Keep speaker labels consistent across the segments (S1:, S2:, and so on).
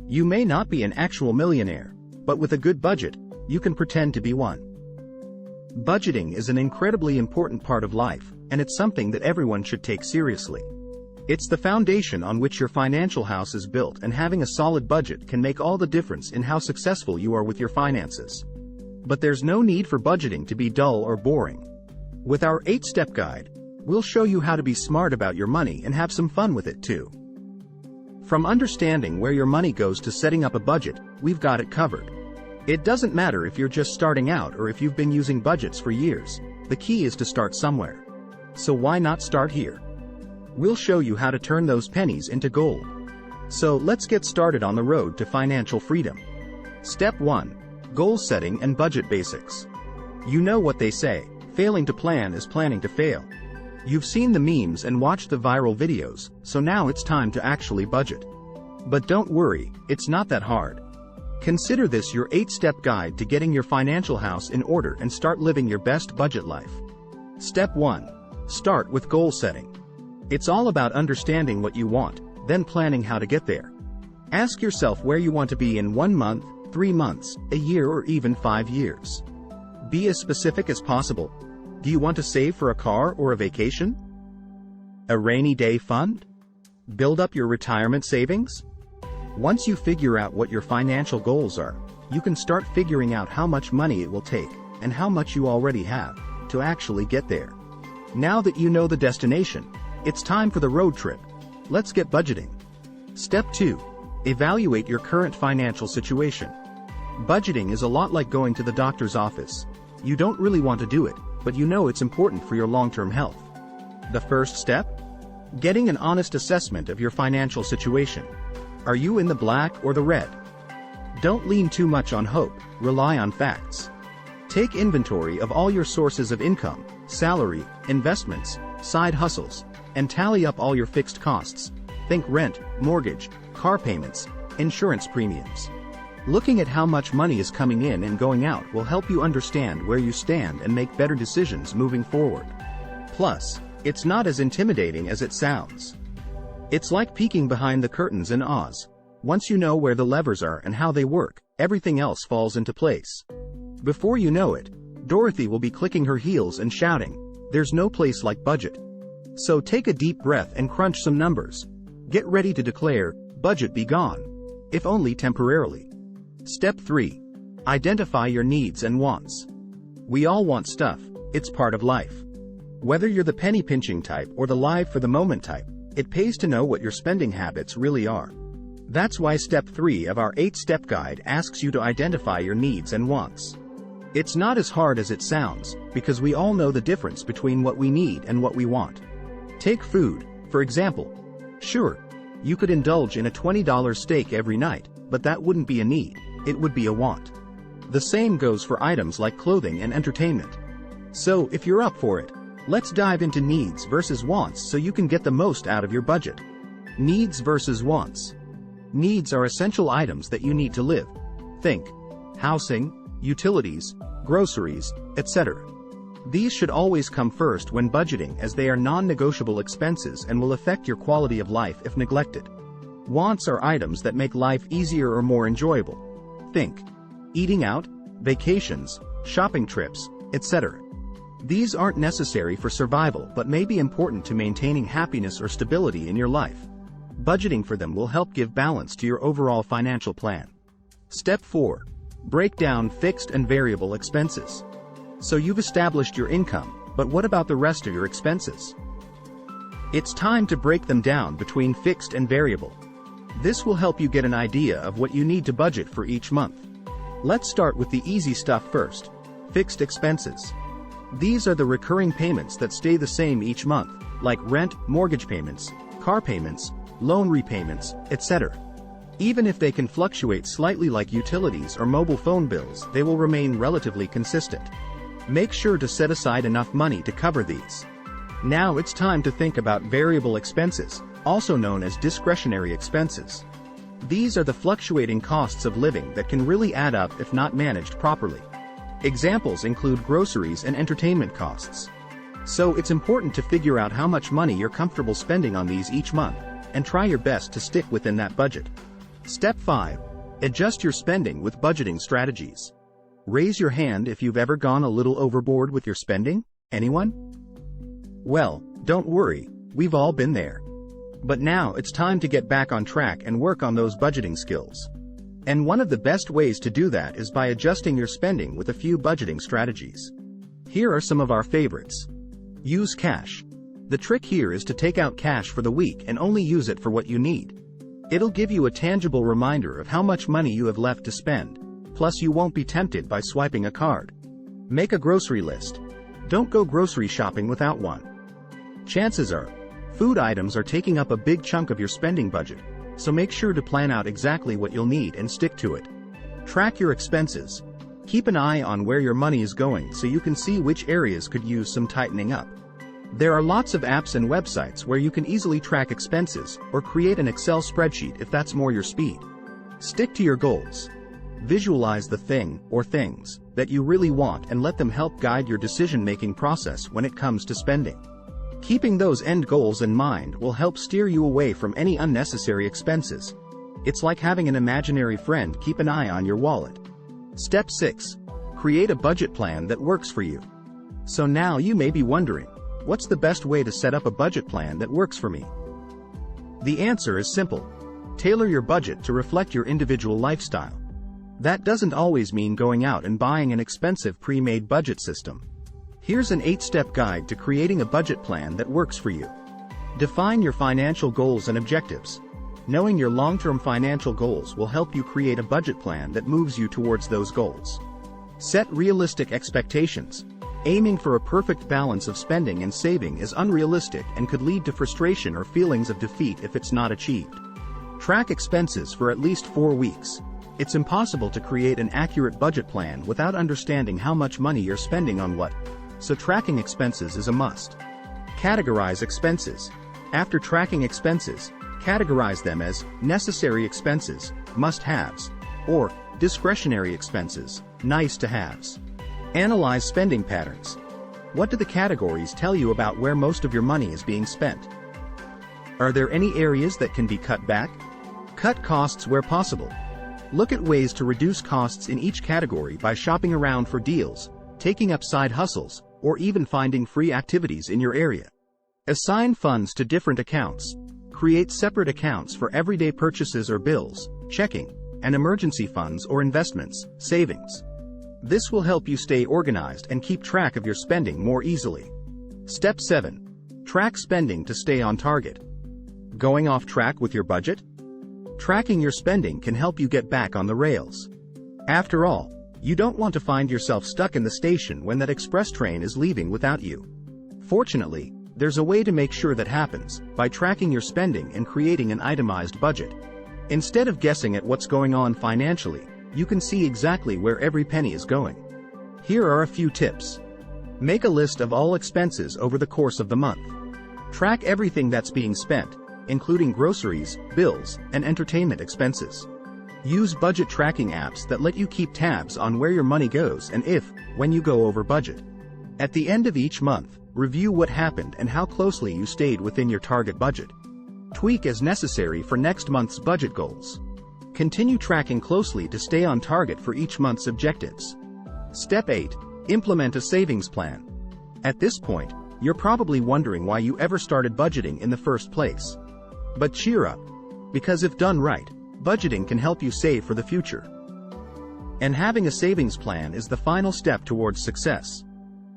S1: You may not be an actual millionaire, but with a good budget, you can pretend to be one. Budgeting is an incredibly important part of life, and it's something that everyone should take seriously. It's the foundation on which your financial house is built, and having a solid budget can make all the difference in how successful you are with your finances. But there's no need for budgeting to be dull or boring. With our 8-step guide, we'll show you how to be smart about your money and have some fun with it too. From understanding where your money goes to setting up a budget, we've got it covered. It doesn't matter if you're just starting out or if you've been using budgets for years, the key is to start somewhere. So why not start here? We'll show you how to turn those pennies into gold. So let's get started on the road to financial freedom. Step 1. Goal setting and budget basics. You know what they say, failing to plan is planning to fail. You've seen the memes and watched the viral videos, so now it's time to actually budget. But don't worry, it's not that hard. Consider this your 8-step guide to getting your financial house in order and start living your best budget life. Step 1. Start with goal setting. It's all about understanding what you want, then planning how to get there. Ask yourself where you want to be in 1 month, 3 months, a year, or even 5 years. Be as specific as possible. Do you want to save for a car or a vacation? A rainy day fund? Build up your retirement savings? Once you figure out what your financial goals are, you can start figuring out how much money it will take, and how much you already have, to actually get there. Now that you know the destination, it's time for the road trip. Let's get budgeting. Step 2. Evaluate your current financial situation. Budgeting is a lot like going to the doctor's office. You don't really want to do it, but you know it's important for your long-term health. The first step? Getting an honest assessment of your financial situation. Are you in the black or the red? Don't lean too much on hope, rely on facts. Take inventory of all your sources of income, salary, investments, side hustles, and tally up all your fixed costs. Think rent, mortgage, car payments, insurance premiums. Looking at how much money is coming in and going out will help you understand where you stand and make better decisions moving forward. Plus, it's not as intimidating as it sounds. It's like peeking behind the curtains in Oz. Once you know where the levers are and how they work, everything else falls into place. Before you know it, Dorothy will be clicking her heels and shouting, "There's no place like budget." So take a deep breath and crunch some numbers. Get ready to declare, "Budget be gone." If only temporarily. Step 3. Identify your needs and wants. We all want stuff, it's part of life. Whether you're the penny-pinching type or the live-for-the-moment type, it pays to know what your spending habits really are. That's why Step 3 of our 8-step guide asks you to identify your needs and wants. It's not as hard as it sounds, because we all know the difference between what we need and what we want. Take food, for example. Sure, you could indulge in a $20 steak every night, but that wouldn't be a need, it would be a want. The same goes for items like clothing and entertainment. So, if you're up for it, let's dive into needs versus wants so you can get the most out of your budget. Needs versus wants. Needs are essential items that you need to live. Think housing, utilities, groceries, etc. These should always come first when budgeting, as they are non-negotiable expenses and will affect your quality of life if neglected. Wants are items that make life easier or more enjoyable. Think eating out, vacations, shopping trips, etc. These aren't necessary for survival but may be important to maintaining happiness or stability in your life. Budgeting for them will help give balance to your overall financial plan. Step 4. Break down fixed and variable expenses. So you've established your income, but what about the rest of your expenses? It's time to break them down between fixed and variable. This will help you get an idea of what you need to budget for each month. Let's start with the easy stuff first. Fixed expenses. These are the recurring payments that stay the same each month, like rent, mortgage payments, car payments, loan repayments, etc. Even if they can fluctuate slightly like utilities or mobile phone bills, they will remain relatively consistent. Make sure to set aside enough money to cover these. Now it's time to think about variable expenses, also known as discretionary expenses. These are the fluctuating costs of living that can really add up if not managed properly. Examples include groceries and entertainment costs. So it's important to figure out how much money you're comfortable spending on these each month, and try your best to stick within that budget. Step 5. Adjust your spending with budgeting strategies. Raise your hand if you've ever gone a little overboard with your spending. Anyone? Well, don't worry, we've all been there. But now it's time to get back on track and work on those budgeting skills. And one of the best ways to do that is by adjusting your spending with a few budgeting strategies. Here are some of our favorites. Use cash. The trick here is to take out cash for the week and only use it for what you need. It'll give you a tangible reminder of how much money you have left to spend, plus you won't be tempted by swiping a card. Make a grocery list. Don't go grocery shopping without one. Chances are, food items are taking up a big chunk of your spending budget, so make sure to plan out exactly what you'll need and stick to it. Track your expenses. Keep an eye on where your money is going so you can see which areas could use some tightening up. There are lots of apps and websites where you can easily track expenses or create an Excel spreadsheet if that's more your speed. Stick to your goals. Visualize the thing or things that you really want and let them help guide your decision-making process when it comes to spending. Keeping those end goals in mind will help steer you away from any unnecessary expenses. It's like having an imaginary friend keep an eye on your wallet. Step 6. Create a budget plan that works for you. So now you may be wondering, what's the best way to set up a budget plan that works for me? The answer is simple. Tailor your budget to reflect your individual lifestyle. That doesn't always mean going out and buying an expensive pre-made budget system. Here's an 8-step guide to creating a budget plan that works for you. Define your financial goals and objectives. Knowing your long-term financial goals will help you create a budget plan that moves you towards those goals. Set realistic expectations. Aiming for a perfect balance of spending and saving is unrealistic and could lead to frustration or feelings of defeat if it's not achieved. Track expenses for at least 4 weeks. It's impossible to create an accurate budget plan without understanding how much money you're spending on what, so tracking expenses is a must. Categorize expenses. After tracking expenses, categorize them as necessary expenses, must-haves, or discretionary expenses, nice-to-haves. Analyze spending patterns. What do the categories tell you about where most of your money is being spent? Are there any areas that can be cut back? Cut costs where possible. Look at ways to reduce costs in each category by shopping around for deals, taking up side hustles, or even finding free activities in your area. Assign funds to different accounts. Create separate accounts for everyday purchases or bills, checking, and emergency funds or investments, savings. This will help you stay organized and keep track of your spending more easily. Step 7. Track spending to stay on target. Going off track with your budget? Tracking your spending can help you get back on the rails. After all, you don't want to find yourself stuck in the station when that express train is leaving without you. Fortunately, there's a way to make sure that happens, by tracking your spending and creating an itemized budget. Instead of guessing at what's going on financially, you can see exactly where every penny is going. Here are a few tips. Make a list of all expenses over the course of the month. Track everything that's being spent, including groceries, bills, and entertainment expenses. Use budget tracking apps that let you keep tabs on where your money goes and when you go over budget. At the end of each month, review what happened and how closely you stayed within your target budget. Tweak as necessary for next month's budget goals. Continue tracking closely to stay on target for each month's objectives. Step 8. Implement a savings plan. At this point, you're probably wondering why you ever started budgeting in the first place. But cheer up, because if done right, budgeting can help you save for the future. And having a savings plan is the final step towards success.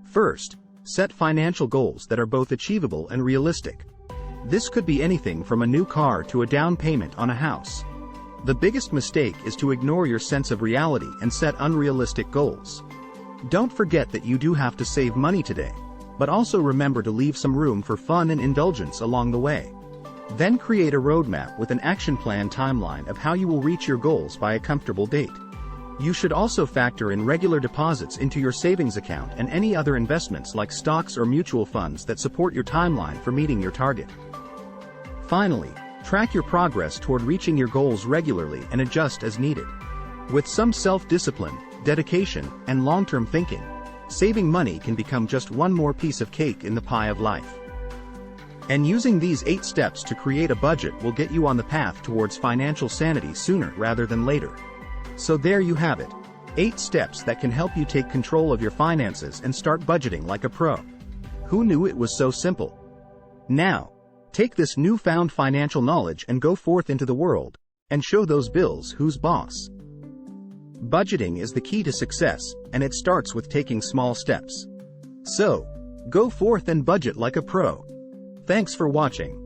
S1: First, set financial goals that are both achievable and realistic. This could be anything from a new car to a down payment on a house. The biggest mistake is to ignore your sense of reality and set unrealistic goals. Don't forget that you do have to save money today, but also remember to leave some room for fun and indulgence along the way. Then create a roadmap with an action plan timeline of how you will reach your goals by a comfortable date. You should also factor in regular deposits into your savings account and any other investments like stocks or mutual funds that support your timeline for meeting your target. Finally, track your progress toward reaching your goals regularly and adjust as needed. With some self-discipline, dedication, and long-term thinking, saving money can become just one more piece of cake in the pie of life. And using these 8 steps to create a budget will get you on the path towards financial sanity sooner rather than later. So there you have it. 8 steps that can help you take control of your finances and start budgeting like a pro. Who knew it was so simple? Now, take this newfound financial knowledge and go forth into the world and show those bills who's boss. Budgeting is the key to success, and it starts with taking small steps. So, go forth and budget like a pro. Thanks for watching.